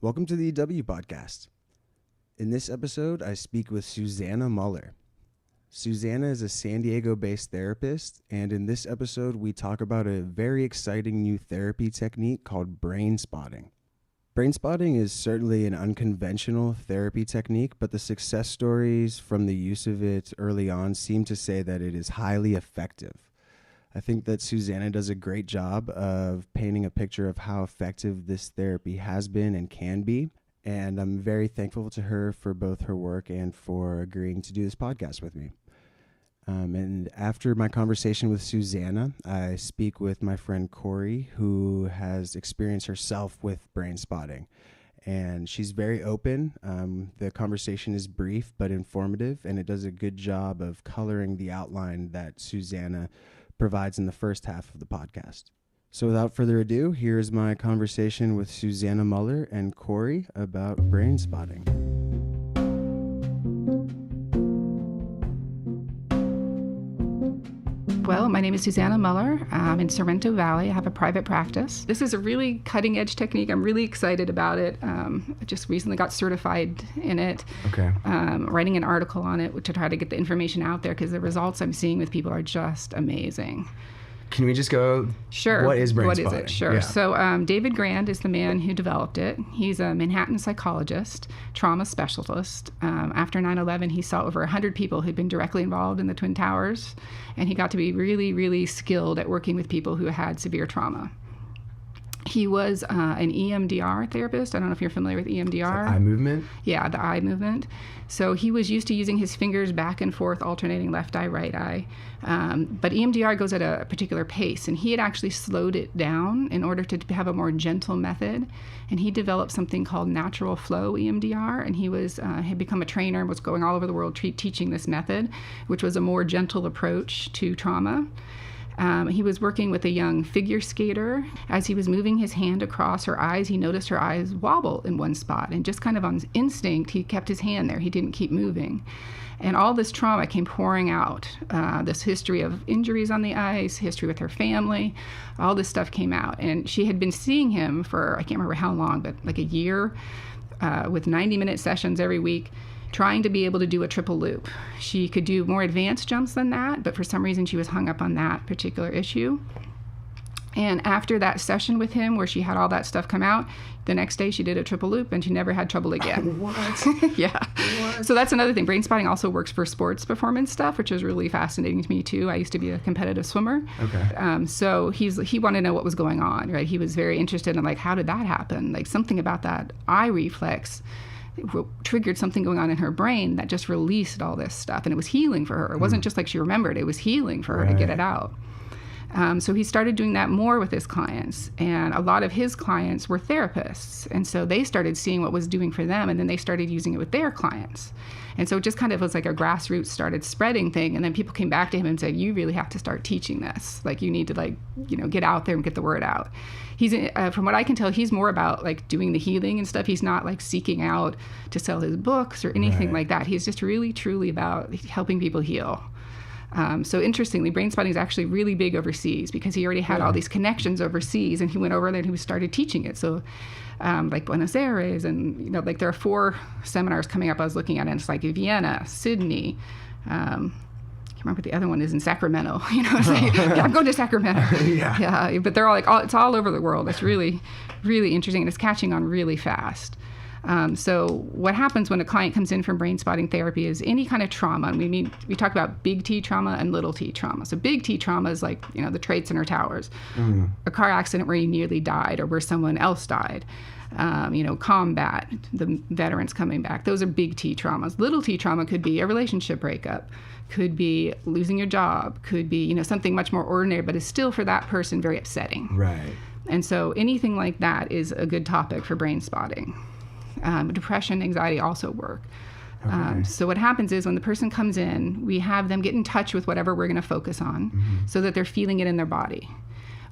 Welcome to the EW podcast. In this episode, I speak with Susannah Muller. Susannah is a San Diego-based therapist, and in this episode, we talk about a very exciting new therapy technique called Brainspotting. Brainspotting is certainly an unconventional therapy technique, but the success stories from the use of it early on seem to say that it is highly effective. I think that Susannah does a great job of painting a picture of how effective this therapy has been and can be, and I'm very thankful to her for both her work and for agreeing to do this podcast with me. And after my conversation with Susannah, I speak with my friend Corey, who has experience herself with Brainspotting, and she's very open. The conversation is brief but informative, and it does a good job of coloring the outline that Susannah provides in the first half of the podcast. So without further ado, here's my conversation with Susannah Muller and Corey about Brainspotting. Well, my name is Susannah Muller. I'm in Sorrento Valley. I have a private practice. This is a really cutting-edge technique. I'm really excited about it. I just recently got certified in it. Okay. Writing an article on it to try to get the information out there because the results I'm seeing with people are just amazing. Can we just go? Sure. What is Brainspotting? What is it? Sure. Yeah. So David Grand is the man who developed it. He's a Manhattan psychologist, trauma specialist. After 9/11, he saw over 100 people who'd been directly involved in the Twin Towers, and he got to be really, really skilled at working with people who had severe trauma. He was an EMDR therapist. I don't know if you're familiar with EMDR. Eye movement? Yeah, the eye movement. So he was used to using his fingers back and forth, alternating left eye, right eye. But EMDR goes at a particular pace, and he had actually slowed it down in order to have a more gentle method. And he developed something called natural flow EMDR, and he was had become a trainer and was going all over the world teaching this method, which was a more gentle approach to trauma. He was working with a young figure skater. As he was moving his hand across her eyes, he noticed her eyes wobble in one spot. And just kind of on instinct, he kept his hand there. He didn't keep moving. And all this trauma came pouring out. This history of injuries on the eyes, history with her family, all this stuff came out. And she had been seeing him for, I can't remember how long, but like a year, with 90-minute sessions every week, trying to be able to do a triple loop. She could do more advanced jumps than that, but for some reason she was hung up on that particular issue. And after that session with him where she had all that stuff come out, the next day she did a triple loop and she never had trouble again. What? Yeah. What? So that's another thing. Brainspotting also works for sports performance stuff, which is really fascinating to me too. I used to be a competitive swimmer. Okay. So he wanted to know what was going on, right? He was very interested in like, how did that happen? Like something about that eye reflex triggered something going on in her brain that just released all this stuff, and it was healing for her. It wasn't just like she remembered, it was healing for her to get it out. So he started doing that more with his clients, and a lot of his clients were therapists, and so they started seeing what was doing for them, and then they started using it with their clients. And so it just kind of was like a grassroots started spreading thing, and then people came back to him and said, you really have to start teaching this. Like you need to get out there and get the word out. He's from what I can tell, he's more about like doing the healing and stuff. He's not like seeking out to sell his books or anything like that. He's just really truly about helping people heal. So interestingly, Brainspotting is actually really big overseas because he already had all these connections overseas, and he went over there and he started teaching it. So like Buenos Aires, and like there are 4 seminars coming up I was looking at, and it's like Vienna, Sydney, I can't remember what the other one is, in Sacramento. It's like, yeah, I'm going to Sacramento. Yeah. But they're all like, it's all over the world. It's really, really interesting, and it's catching on really fast. So what happens when a client comes in from Brainspotting therapy is any kind of trauma. And we talk about big T trauma and little T trauma. So big T trauma is like, the Trade Center towers, a car accident where you nearly died or where someone else died. Combat, the veterans coming back. Those are big T traumas. Little T trauma could be a relationship breakup, could be losing your job, could be, something much more ordinary, but is still for that person very upsetting. Right. And so anything like that is a good topic for Brainspotting. Depression, anxiety also work. Okay. So what happens is when the person comes in, we have them get in touch with whatever we're going to focus on so that they're feeling it in their body.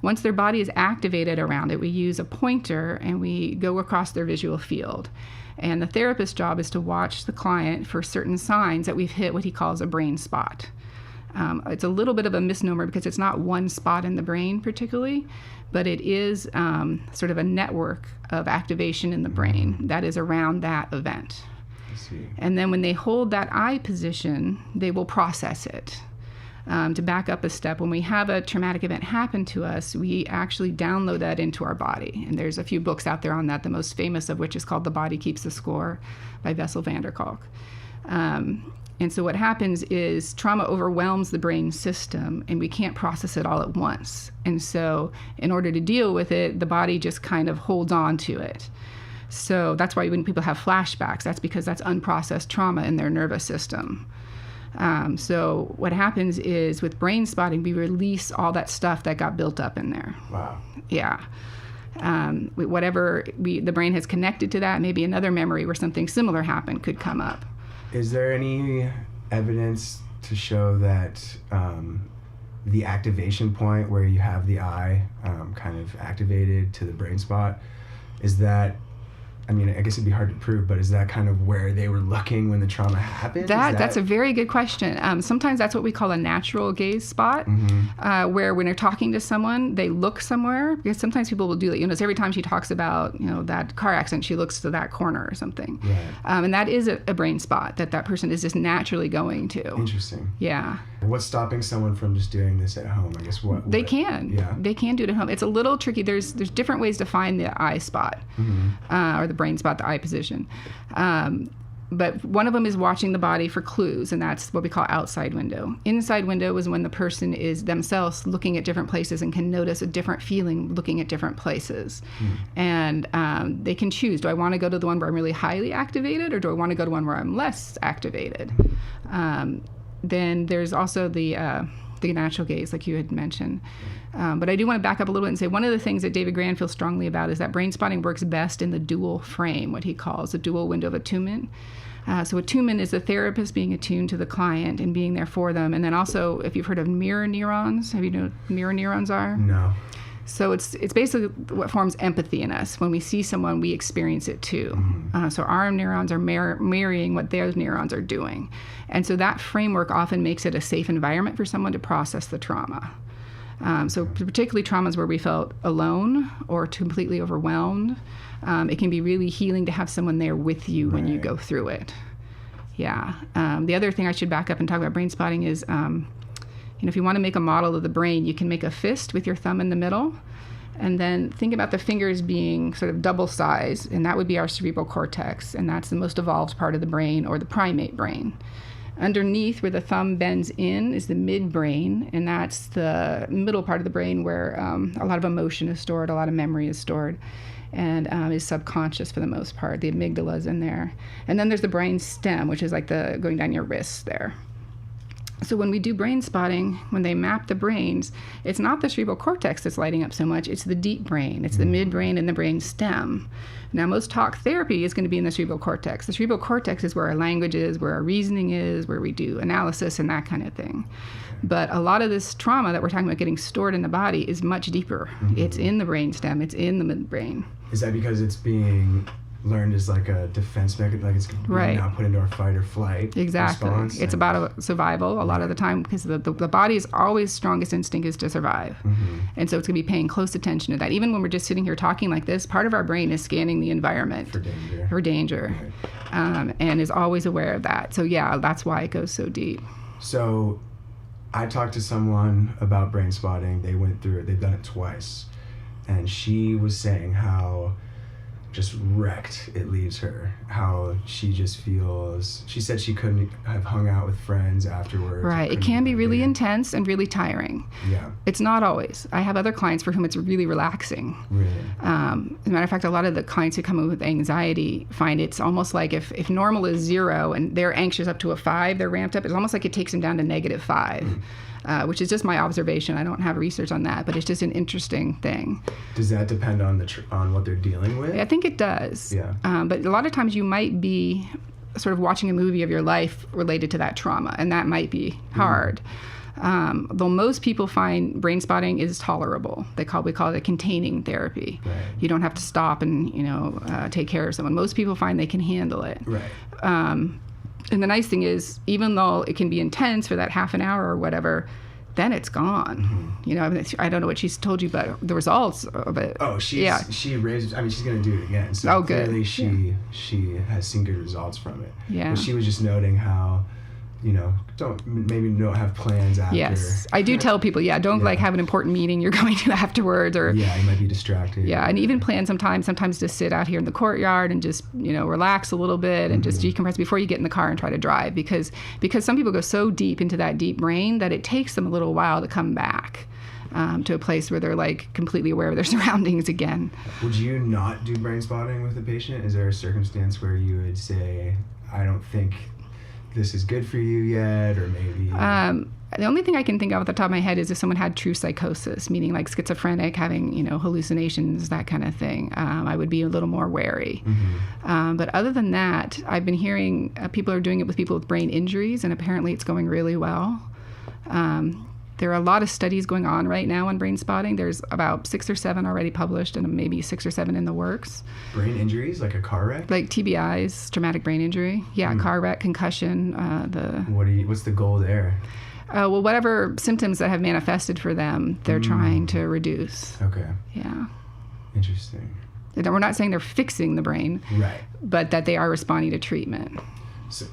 Once their body is activated around it, we use a pointer and we go across their visual field. And the therapist's job is to watch the client for certain signs that we've hit what he calls a brain spot. It's a little bit of a misnomer because it's not one spot in the brain particularly, but it is sort of a network of activation in the brain that is around that event. I see. And then when they hold that eye position, they will process it. To back up a step, when we have a traumatic event happen to us, we actually download that into our body. And there's a few books out there on that, the most famous of which is called The Body Keeps the Score by Bessel van der Kolk. And so what happens is trauma overwhelms the brain system, and we can't process it all at once. And so in order to deal with it, the body just kind of holds on to it. So that's why when people have flashbacks, that's because that's unprocessed trauma in their nervous system. So what happens is with brain spotting, we release all that stuff that got built up in there. Wow. Yeah. The brain has connected to that, maybe another memory where something similar happened could come up. Is there any evidence to show that the activation point where you have the eye kind of activated to the brain spot, is that, I mean, I guess it'd be hard to prove, but is that kind of where they were looking when the trauma happened? That's a very good question. Sometimes that's what we call a natural gaze spot, where when they're talking to someone, they look somewhere, because sometimes people will do that. Every time she talks about, that car accident, she looks to that corner or something. Right. And that is a brain spot that person is just naturally going to. Interesting. Yeah. What's stopping someone from just doing this at home? I guess They can. Yeah. They can do it at home. It's a little tricky. There's different ways to find the eye spot, or the brain spot, the eye position. But one of them is watching the body for clues, and that's what we call outside window. Inside window is when the person is themselves looking at different places and can notice a different feeling looking at different places. And they can choose, do I want to go to the one where I'm really highly activated, or do I want to go to one where I'm less activated? Then there's also the natural gaze, like you had mentioned. But I do want to back up a little bit and say one of the things that David Grand feels strongly about is that brain spotting works best in the dual frame, what he calls a dual window of attunement. So attunement is the therapist being attuned to the client and being there for them. And then also, if you've heard of mirror neurons, have you know what mirror neurons are? No. So it's basically what forms empathy in us. When we see someone, we experience it too. So our neurons are mirroring what their neurons are doing. And so that framework often makes it a safe environment for someone to process the trauma. So particularly traumas where we felt alone or completely overwhelmed, it can be really healing to have someone there with you when you go through it. Yeah. The other thing I should back up and talk about brain spotting is, if you want to make a model of the brain, you can make a fist with your thumb in the middle, and then think about the fingers being sort of double size, and that would be our cerebral cortex, and that's the most evolved part of the brain, or the primate brain. Underneath, where the thumb bends in, is the midbrain, and that's the middle part of the brain where a lot of emotion is stored, a lot of memory is stored, and is subconscious for the most part. The amygdala is in there. And then there's the brain stem, which is like the going down your wrists there. So when we do brain spotting, when they map the brains, it's not the cerebral cortex that's lighting up so much, it's the deep brain. It's the midbrain and the brain stem. Now, most talk therapy is going to be in the cerebral cortex. The cerebral cortex is where our language is, where our reasoning is, where we do analysis and that kind of thing. But a lot of this trauma that we're talking about getting stored in the body is much deeper. It's in the brain stem. It's in the midbrain. Is that because it's being learned as like a defense mechanism, like it's being now put into our fight or flight response? It's about survival a lot of the time, because the body's always strongest instinct is to survive. And so it's going to be paying close attention to that. Even when we're just sitting here talking like this, part of our brain is scanning the environment for danger, and is always aware of that. So yeah, that's why it goes so deep. So I talked to someone about brain spotting. They went through it. They've done it twice. And she was saying how just wrecked it leaves her, how she just feels, she said she couldn't have hung out with friends afterwards. Right. It can be really intense and really tiring. Yeah. It's not always. I have other clients for whom it's really relaxing. Really? As a matter of fact, a lot of the clients who come in with anxiety find it's almost like if normal is 0 and they're anxious up to a 5, they're ramped up, it's almost like it takes them down to -5. Which is just my observation. I don't have research on that, but it's just an interesting thing. Does that depend on on what they're dealing with? I think it does. Yeah. But a lot of times you might be sort of watching a movie of your life related to that trauma, and that might be hard. Though most people find brain spotting is tolerable. We call it a containing therapy. Right. You don't have to stop and take care of someone. Most people find they can handle it. Right. And the nice thing is, even though it can be intense for that half an hour or whatever, then it's gone. Mm-hmm. You know, I mean, I don't know what she's told you, but the results of it. Oh, she raises. I mean, she's going to do it again. So clearly, she has seen good results from it. Yeah. But she was just noting how, don't have plans after. Yes, I do tell people, don't like have an important meeting you're going to afterwards, or you might be distracted. Yeah, and even plan sometimes just sit out here in the courtyard and just relax a little bit and just decompress before you get in the car and try to drive, because some people go so deep into that deep brain that it takes them a little while to come back to a place where they're like completely aware of their surroundings again. Would you not do brain spotting with a patient? Is there a circumstance where you would say, I don't think this is good for you yet, or maybe? The only thing I can think of at the top of my head is if someone had true psychosis, meaning like schizophrenic, having hallucinations, that kind of thing. I would be a little more wary. Mm-hmm. But other than that, I've been hearing people are doing it with people with brain injuries, and apparently it's going really well. There are a lot of studies going on right now on brain spotting. There's about 6 or 7 already published, and maybe 6 or 7 in the works. Brain injuries, like a car wreck? Like TBIs, traumatic brain injury. Yeah, car wreck, concussion. What's the goal there? Well, whatever symptoms that have manifested for them, they're trying to reduce. Okay. Yeah. Interesting. We're not saying they're fixing the brain, right? But that they are responding to treatment. So,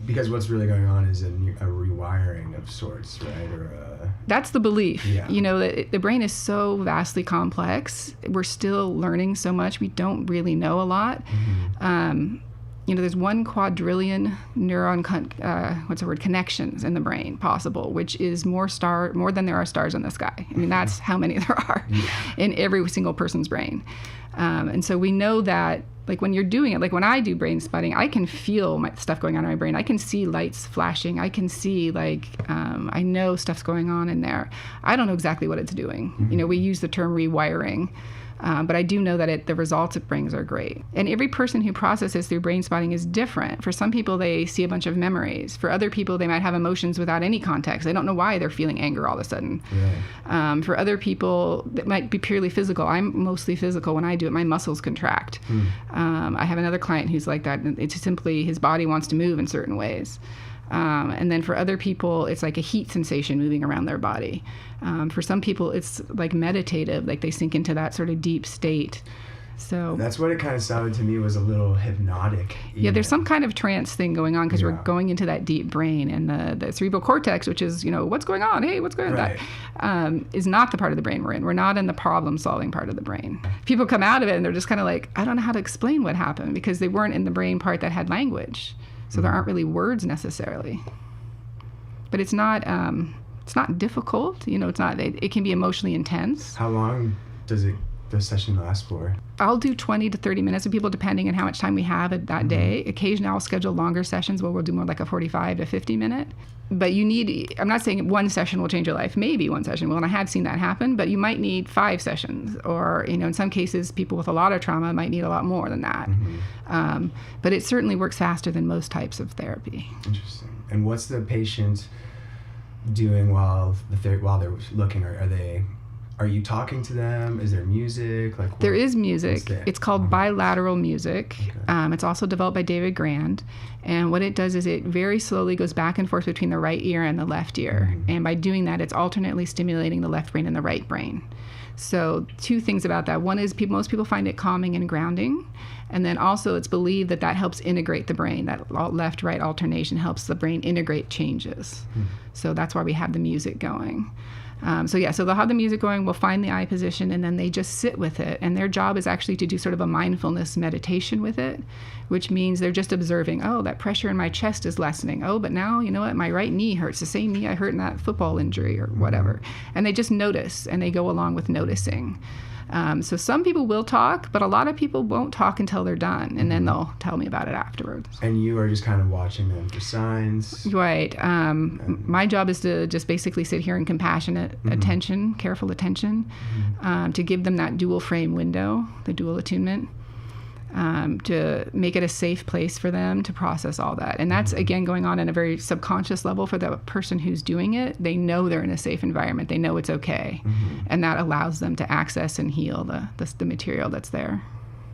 because what's really going on is a rewiring of sorts, right? That's the belief. Yeah. That the brain is so vastly complex. We're still learning so much. We don't really know a lot. Mm-hmm. There's 1 quadrillion neuron connections in the brain possible, which is more than there are stars in the sky. I mean, that's how many there are in every single person's brain. And so we know that, like, when you're doing it, like when I do brain spotting, I can feel my stuff going on in my brain. I can see lights flashing. I can see, I know stuff's going on in there. I don't know exactly what it's doing. Mm-hmm. We use the term rewiring. But I do know that the results it brings are great. And every person who processes through brain spotting is different. For some people, they see a bunch of memories. For other people, they might have emotions without any context. They don't know why they're feeling anger all of a sudden. Right. For other people, it might be purely physical. I'm mostly physical. When I do it, my muscles contract. I have another client who's like that. It's simply his body wants to move in certain ways. And then for other people, it's like a heat sensation moving around their body. For some people, it's like meditative, like they sink into that sort of deep state. So that's what it kind of sounded to me, was a little hypnotic. Yeah, there's some kind of trance thing going on because we're going into that deep brain, and the cerebral cortex, which is, what's going on? Hey, what's going on? Right. That is not the part of the brain we're in. We're not in the problem-solving part of the brain. People come out of it and they're just kind of like, I don't know how to explain what happened, because they weren't in the brain part that had language. So there aren't really words necessarily. But it's not difficult. It's not. It can be emotionally intense. How long does the session last for? I'll do 20 to 30 minutes with people, depending on how much time we have that day. Occasionally, I'll schedule longer sessions where we'll do more like a 45 to 50 minute. But I'm not saying one session will change your life. Maybe one session will, and I have seen that happen, but you might need 5 sessions. Or, in some cases, people with a lot of trauma might need a lot more than that. Mm-hmm. But it certainly works faster than most types of therapy. Interesting. And what's the patient doing while they're looking? Are you talking to them? Is there music? There is music. It's called bilateral music. Okay. It's also developed by David Grand. And what it does is it very slowly goes back and forth between the right ear and the left ear. Mm-hmm. And by doing that, it's alternately stimulating the left brain and the right brain. So 2 things about that. One is most people find it calming and grounding. And then also it's believed that helps integrate the brain. That left-right alternation helps the brain integrate changes. Mm-hmm. So that's why we have the music going. So they'll have the music going, we'll find the eye position, and then they just sit with it. And their job is actually to do sort of a mindfulness meditation with it, which means they're just observing, that pressure in my chest is lessening. But now, you know what, my right knee hurts, the same knee I hurt in that football injury or whatever. And they just notice, and they go along with noticing. So some people will talk, but a lot of people won't talk until they're done, and then they'll tell me about it afterwards. And you are just kind of watching them for signs? Right. My job is to just basically sit here in compassionate attention, careful attention, to give them that dual frame window, the dual attunement, to make it a safe place for them to process all that. And that's, again, going on a very subconscious level for the person who's doing it. They know they're in a safe environment. They know it's okay. Mm-hmm. And that allows them to access and heal the material that's there.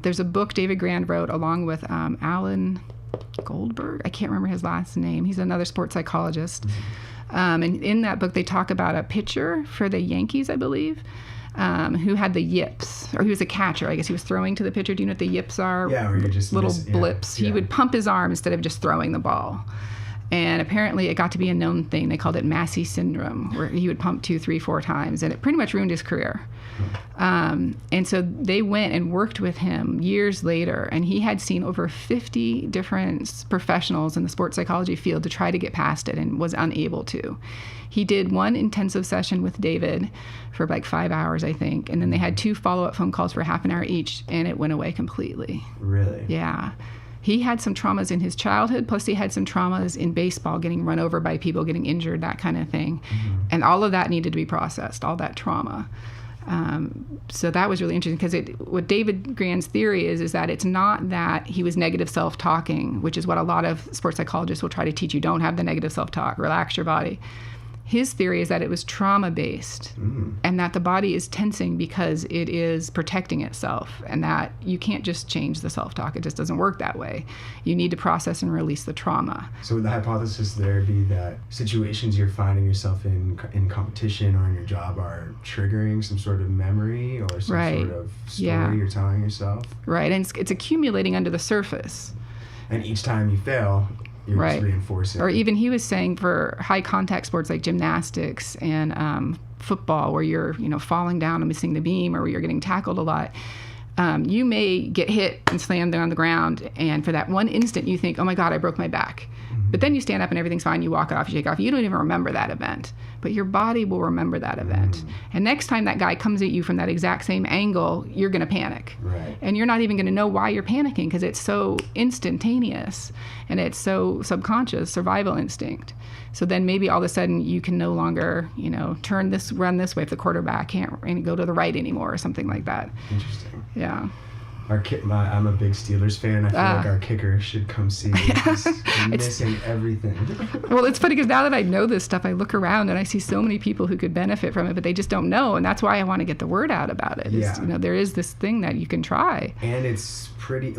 There's a book David Grand wrote along with Alan Goldberg. I can't remember his last name. He's another sports psychologist. And in that book, they talk about a pitcher for the Yankees, I believe, who had the yips, or he was a catcher. I guess he was throwing to the pitcher. Do you know what the yips are? Yeah, where you're just little blips. He would pump his arm instead of just throwing the ball. And apparently it got to be a known thing. They called it Massey syndrome, where he would pump 2, 3, 4 times, and it pretty much ruined his career. And so they went and worked with him years later, and he had seen over 50 different professionals in the sports psychology field to try to get past it and was unable to. He did one intensive session with David for like 5 hours, I think, and then they had 2 follow-up phone calls for half an hour each, and it went away completely. Really? Yeah. He had some traumas in his childhood, plus he had some traumas in baseball, getting run over by people, getting injured, that kind of thing. And all of that needed to be processed, all that trauma. So that was really interesting, because what David Grand's theory is that it's not that he was negative self-talking, which is what a lot of sports psychologists will try to teach you. Don't have the negative self-talk, relax your body. His theory is that it was trauma-based, and that the body is tensing because it is protecting itself, and that you can't just change the self-talk. It just doesn't work that way. You need to process and release the trauma. So would the hypothesis there be that situations you're finding yourself in competition or in your job are triggering some sort of memory or some sort of story you're telling yourself? Right, and it's accumulating under the surface. And each time you fail, you're just reinforcing. Or even he was saying for high contact sports like gymnastics and football, where you're falling down and missing the beam, or where you're getting tackled a lot, you may get hit and slammed on the ground, and for that one instant you think, oh my God, I broke my back. But then you stand up and everything's fine, you walk it off, you shake it off. You don't even remember that event, but your body will remember that event. And next time that guy comes at you from that exact same angle, you're going to panic. Right. And you're not even going to know why you're panicking, because it's so instantaneous and it's so subconscious, survival instinct. So then maybe all of a sudden you can no longer, run this way if the quarterback can't go to the right anymore or something like that. Interesting. Yeah. I'm a big Steelers fan. I feel like our kicker should come see us. He's missing everything. Well, it's funny because now that I know this stuff, I look around and I see so many people who could benefit from it, but they just don't know. And that's why I want to get the word out about it. Yeah. There is this thing that you can try. And it's pretty,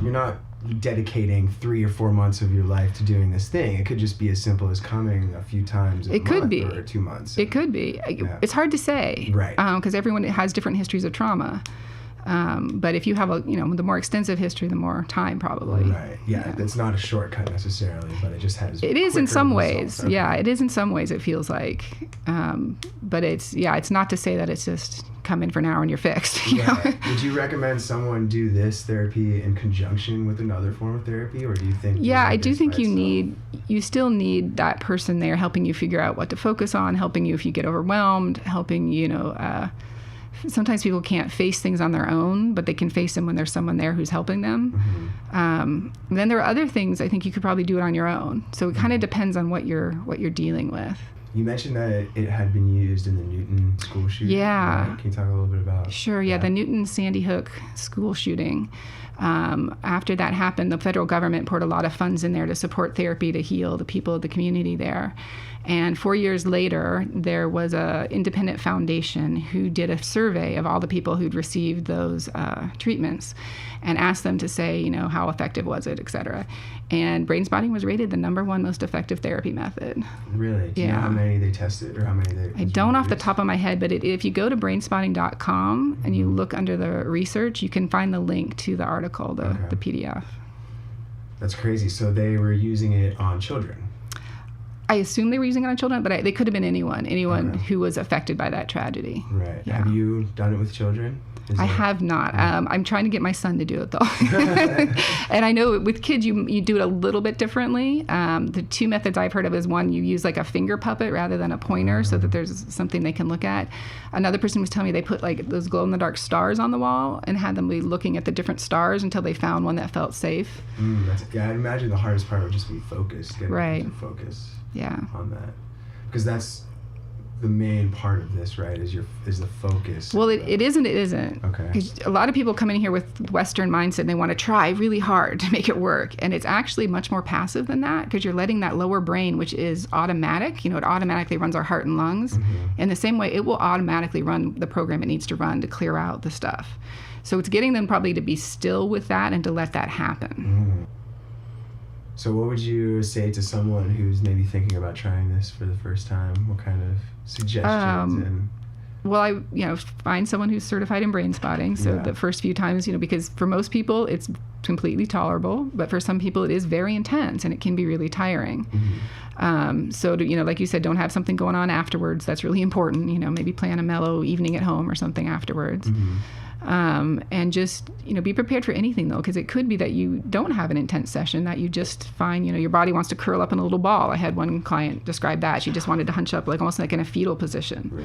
you're not dedicating 3 or 4 months of your life to doing this thing. It could just be as simple as coming a few times a month or 2 months. It could be. Yeah. It's hard to say. Right. Because everyone has different histories of trauma. But if you have the more extensive history, the more time probably. Right. Yeah. It's not a shortcut necessarily, but it just has. It is in some ways. Okay. Yeah. It is in some ways. It feels like, but it's not to say that it's just come in for an hour and you're fixed. You know? Would you recommend someone do this therapy in conjunction with another form of therapy, or do you think? Yeah, I do think you still need that person there helping you figure out what to focus on, helping you if you get overwhelmed, helping sometimes people can't face things on their own, but they can face them when there's someone there who's helping them. Then there are other things I think you could probably do it on your own. So it kind of depends on what you're dealing with. You mentioned that it had been used in the Newton school shooting. Yeah. Right? Can you talk a little bit about Sure, yeah. The Newton Sandy Hook school shooting. After that happened, the federal government poured a lot of funds in there to support therapy to heal the people of the community there. And 4 years later, there was an independent foundation who did a survey of all the people who'd received those treatments and asked them to say, how effective was it, et cetera. And Brainspotting was rated the #1 most effective therapy method. Really? Do you know how many they tested or how many they... I don't off the top of my head, but if you go to brainspotting.com and you look under the research, you can find the link to the article, the PDF. That's crazy. So they were using it on children. I assume they were using it on children, but they could have been anyone who was affected by that tragedy. Right. Yeah. Have you done it with children? I have not. I'm trying to get my son to do it, though. And I know with kids, you do it a little bit differently. The 2 methods I've heard of is one, you use like a finger puppet rather than a pointer so that there's something they can look at. Another person was telling me they put like those glow-in-the-dark stars on the wall and had them be looking at the different stars until they found one that felt safe. I imagine the hardest part would just be focus, getting them to focus on that. Because that's the main part of this, right, is the focus. Well, it isn't. Okay. 'Cause a lot of people come in here with Western mindset and they want to try really hard to make it work. And it's actually much more passive than that, because you're letting that lower brain, which is automatic, it automatically runs our heart and lungs. In the same way, it will automatically run the program it needs to run to clear out the stuff. So it's getting them probably to be still with that and to let that happen. So what would you say to someone who's maybe thinking about trying this for the first time? What kind of suggestions and... Well, find someone who's certified in Brainspotting. So the first few times, because for most people it's completely tolerable, but for some people it is very intense and it can be really tiring. So like you said, don't have something going on afterwards. That's really important. Maybe plan a mellow evening at home or something afterwards. And just, be prepared for anything, though, because it could be that you don't have an intense session, that you just find, your body wants to curl up in a little ball. I had one client describe that. She just wanted to hunch up almost like in a fetal position.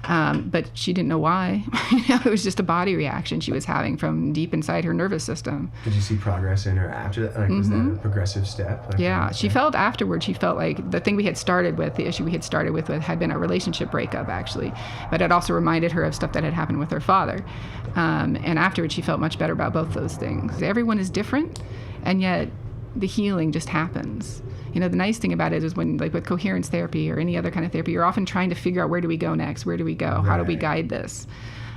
But she didn't know why. It was just a body reaction she was having from deep inside her nervous system. Did you see progress in her after that? Was that a progressive step? She felt afterwards, she felt like the thing we had started with, the issue we had started with had been a relationship breakup, actually. But it also reminded her of stuff that had happened with her father. And afterwards, she felt much better about both those things. Everyone is different, and yet the healing just happens. The nice thing about it is when, like with coherence therapy or any other kind of therapy, you're often trying to figure out where do we go next? Where do we go? How do we guide this?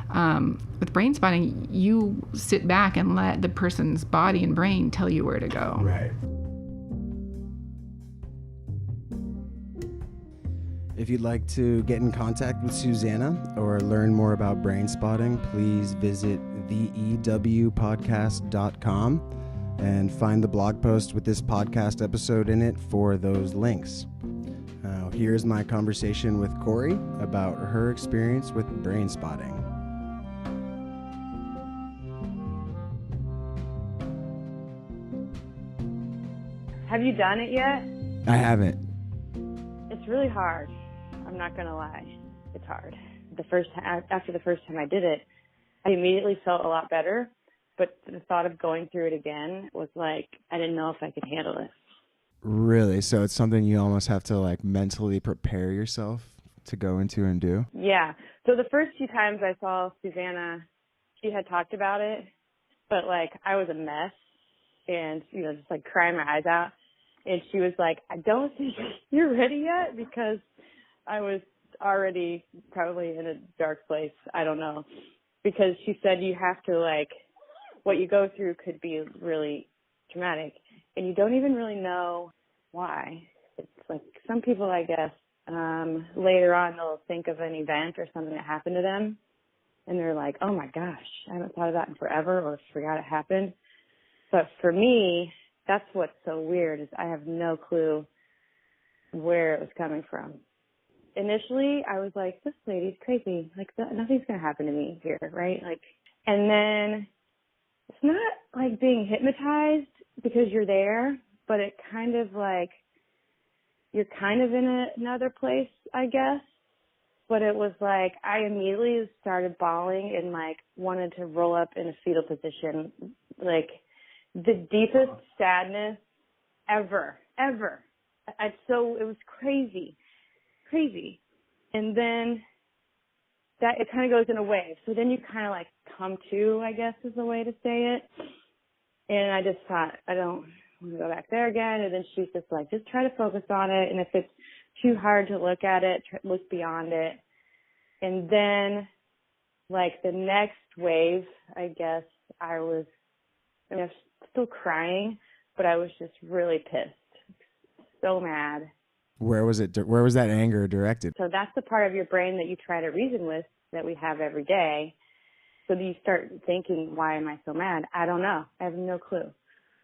With Brainspotting, you sit back and let the person's body and brain tell you where to go. Right. If you'd like to get in contact with Susannah or learn more about Brainspotting, please visit theewpodcast.com and find the blog post with this podcast episode in it for those links. Now, here's my conversation with Corey about her experience with Brainspotting. Have you done it yet? I haven't. It's really hard. I'm not going to lie. It's hard. After the first time I did it, I immediately felt a lot better, but the thought of going through it again was like, I didn't know if I could handle it. Really? So it's something you almost have to mentally prepare yourself to go into and do? Yeah. So the first few times I saw Susannah, she had talked about it, but I was a mess and, just crying my eyes out. And she was like, I don't think you're ready yet, because I was already probably in a dark place. I don't know. Because she said you have to, what you go through could be really traumatic. And you don't even really know why. It's some people, I guess, later on they'll think of an event or something that happened to them. And they're like, oh, my gosh, I haven't thought of that in forever, or forgot it happened. But for me, that's what's so weird, is I have no clue where it was coming from. Initially, I was like, this lady's crazy. Nothing's going to happen to me here, right? And then it's not being hypnotized because you're there, but it kind of you're kind of in another place, I guess. But it was I immediately started bawling and wanted to roll up in a fetal position, the deepest sadness ever. It was crazy. And then that it kind of goes in a wave. So then you kind of come to, I guess is the way to say it. And I just thought, I don't want to go back there again. And then she's just just try to focus on it. And if it's too hard to look at it, look beyond it. And then the next wave, I guess I was still crying, but I was just really pissed. So mad. Where was it? Where was that anger directed? So that's the part of your brain that you try to reason with, that we have every day. So you start thinking, why am I so mad? I don't know. I have no clue.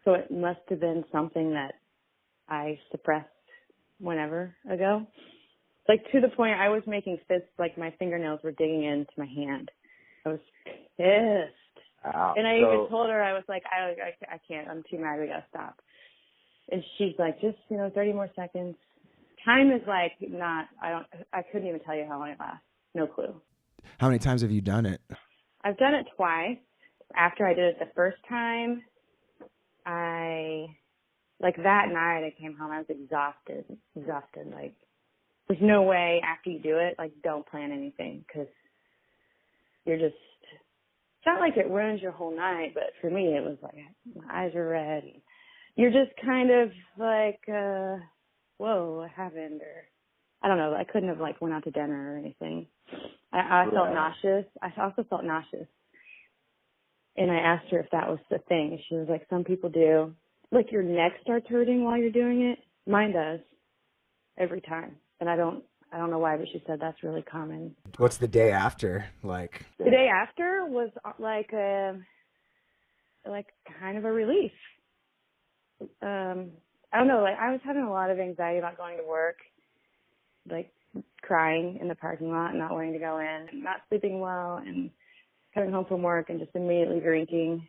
So it must have been something that I suppressed whenever ago. To the point I was making fists, my fingernails were digging into my hand. I was pissed. And I even told her, I was I can't. I'm too mad. We got to stop. And she's just, 30 more seconds. Time is I couldn't even tell you how long it lasts. No clue. How many times have you done it? I've done it twice. After I did it the first time, that night I came home, I was exhausted. There's no way after you do it, don't plan anything, because you're just, it's not it ruins your whole night, but for me it was my eyes are red. You're just kind of whoa, what happened? Or I don't know. I couldn't have went out to dinner or anything. I felt nauseous. I also felt nauseous. And I asked her if that was the thing. She was like, some people do. like your neck starts hurting while you're doing it. Mine does every time. And I don't know why, but she said that's really common. What's the day after like? The day after was like kind of a relief. I don't know, like I was having a lot of anxiety about going to work, like crying in the parking lot, not wanting to go in, not sleeping well, and coming home from work and just immediately drinking.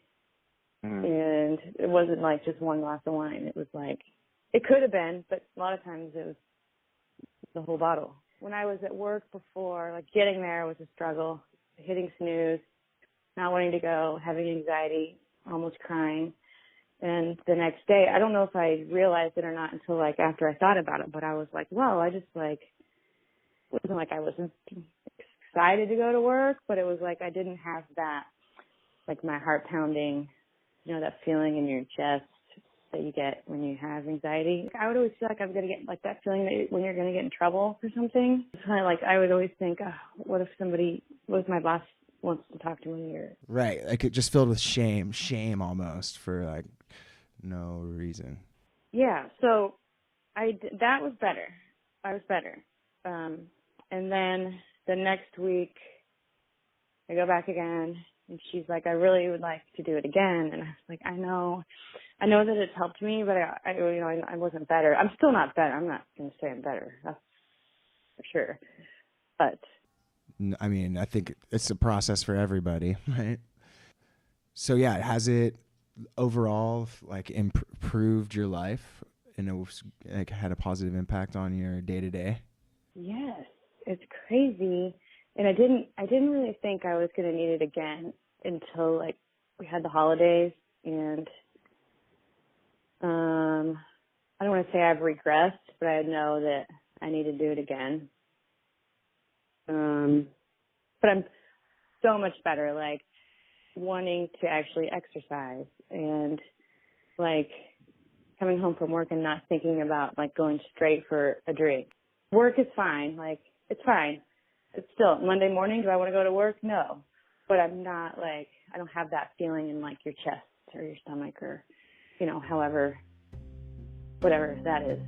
And it wasn't like just one glass of wine. It was like, it could have been, but a lot of times it was the whole bottle. When I was at work before, like getting there was a struggle, hitting snooze, not wanting to go, having anxiety, almost crying. And the next day, I don't know if I realized it or not until like after I thought about it, but I was like, well, I just like, it wasn't like I wasn't excited to go to work, but it was like I didn't have that, like my heart pounding, you know, that feeling in your chest that you get when you have anxiety. I would always feel like I'm going to get like that feeling that when you're going to get in trouble for something. It's kind of like I would always think, oh, what if my boss wants to talk to me? Or Right, like it just filled with shame almost for like no reason. Yeah, so that was better. I was better. And then the next week I go back again. And she's like, I really would like to do it again. And I was like, I know that it's helped me, but I wasn't better. I'm still not better. I'm not going to say I'm better. That's for sure. But I mean, I think it's a process for everybody, right? So yeah, has it overall like improved your life and it was, like had a positive impact on your day to day? yes, it's crazy. And I didn't really think I was going to need it again until like we had the holidays, and I don't want to say I've regressed, but I know that I need to do it again. But I'm so much better, like wanting to actually exercise and like coming home from work and not thinking about like going straight for a drink. Work is fine. Like it's fine. It's still Monday morning. Do I want to go to work? No, but I'm not like, I don't have that feeling in like your chest or your stomach or, you know, whatever that is.